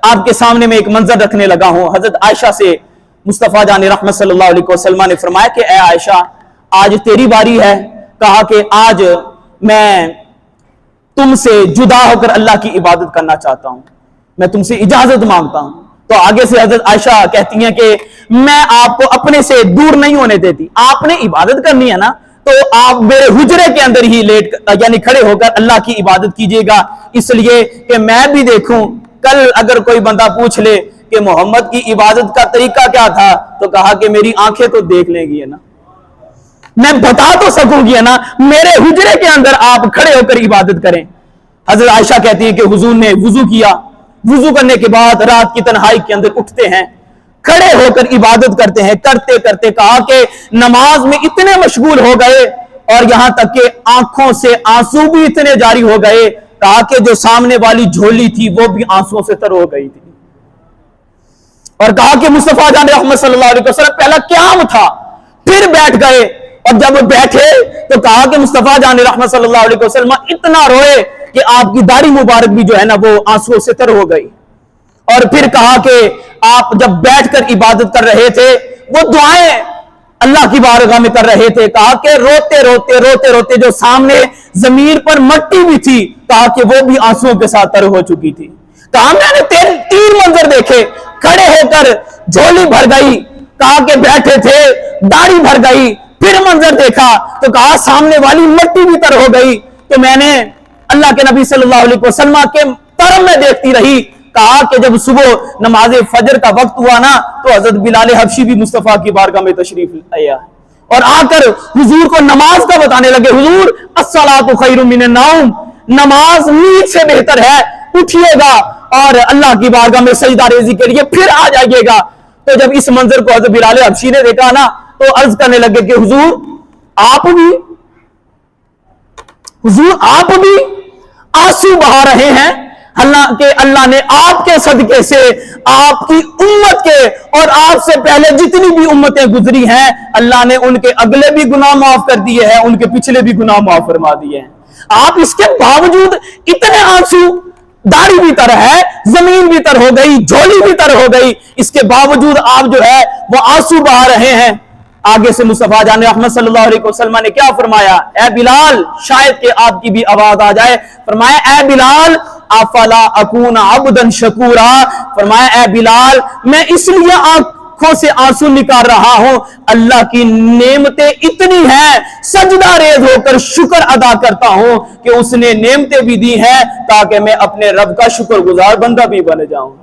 آپ کے سامنے میں ایک منظر رکھنے لگا ہوں۔ حضرت عائشہ سے مصطفیٰ جان رحمت صلی اللہ علیہ وسلم نے فرمایا کہ اے عائشہ آج تیری باری ہے۔ کہا کہ آج میں تم سے جدا ہو کر اللہ کی عبادت کرنا چاہتا ہوں، میں تم سے اجازت مانگتا ہوں۔ تو آگے سے حضرت عائشہ کہتی ہیں کہ میں آپ کو اپنے سے دور نہیں ہونے دیتی، آپ نے عبادت کرنی ہے نا تو آپ میرے حجرے کے اندر ہی یعنی کھڑے ہو کر اللہ کی عبادت کیجئے گا، اس لیے کہ میں بھی دیکھوں کل اگر کوئی بندہ پوچھ لے کہ محمد کی عبادت کا طریقہ کیا تھا تو کہا کہ میری آنکھیں تو دیکھ لیں گی نا، میں بتا تو سکوں گی نا، میرے حجرے کے اندر آپ کھڑے ہو کر عبادت کریں۔ حضرت عائشہ کہتی ہیں کہ حضور نے وضو کیا، وضو کرنے کے بعد رات کی تنہائی کے اندر اٹھتے ہیں، کھڑے ہو کر عبادت کرتے ہیں، کرتے کرتے کہا کہ نماز میں اتنے مشغول ہو گئے اور یہاں تک کہ آنکھوں سے آنسو بھی اتنے جاری ہو گئے، کہا کہ جو سامنے والی جھولی تھی وہ بھی آنسوں سے تر ہو گئی تھی، اور کہا کہ مصطفیٰ جان رحمت صلی اللہ علیہ وسلم پہلا قیام تھا، پھر بیٹھ گئے، اور جب بیٹھے تو کہا کہ مصطفیٰ جان رحمت صلی اللہ علیہ وسلم اتنا روئے کہ آپ کی داڑھی مبارک بھی جو ہے نا وہ آنسو سے تر ہو گئی، اور پھر کہا کہ آپ جب بیٹھ کر عبادت کر رہے تھے وہ دعائیں اللہ کی بارگاہ میں کر رہے تھے، کہا کہ روتے روتے روتے روتے جو سامنے زمین پر مٹی بھی تھی کہا کہ وہ بھی آنسوؤں کے ساتھ تر ہو چکی تھی۔ کہا میں نے تین منظر دیکھے، کھڑے ہو کر جھولی بھر گئی، کہا کہ بیٹھے تھے داڑھی بھر گئی، پھر منظر دیکھا تو کہا سامنے والی مٹی بھی تر ہو گئی، تو میں نے اللہ کے نبی صلی اللہ علیہ وسلم کے طرف میں دیکھتی رہی۔ کہا کہ جب صبح نماز فجر کا وقت ہوا نا تو حضرت بلال حبشی بھی مصطفیٰ کی بارگاہ میں تشریف آیا اور آ کر حضور کو نماز کا بتانے لگے، حضور الصلاۃ خیر من النوم، نماز نیند سے بہتر ہے، اٹھیے گا اور اللہ کی بارگاہ میں سجدہ ریزی کے لیے پھر آ جائیے گا۔ تو جب اس منظر کو حضرت بلال حبشی نے دیکھا نا تو عرض کرنے لگے کہ حضور آپ بھی آنسو بہا رہے ہیں، حالانکہ اللہ نے آپ کے صدقے سے آپ کی امت کے اور آپ سے پہلے جتنی بھی امتیں گزری ہیں اللہ نے ان کے اگلے بھی گناہ معاف کر دیے ہیں، ان کے پچھلے بھی گناہ معاف فرما دیے ہیں، آپ اس کے باوجود اتنے آنسو، داڑھی بھی تر ہے، زمین بھی تر ہو گئی، جھولی بھی تر ہو گئی، اس کے باوجود آپ جو ہے وہ آنسو بہا رہے ہیں۔ آگے سے مصطفیٰ جان احمد صلی اللہ علیہ وسلم نے کیا فرمایا؟ اے بلال، شاید کہ آپ کی بھی آواز آ جائے، فرمایا اے بلال افلا اکون عبدا شکورا، فرمایا اے بلال میں اس لیے آنکھوں سے آنسو نکال رہا ہوں، اللہ کی نعمتیں اتنی ہیں سجدہ ریز ہو کر شکر ادا کرتا ہوں کہ اس نے نعمتیں بھی دی ہیں تاکہ میں اپنے رب کا شکر گزار بندہ بھی بن جاؤں۔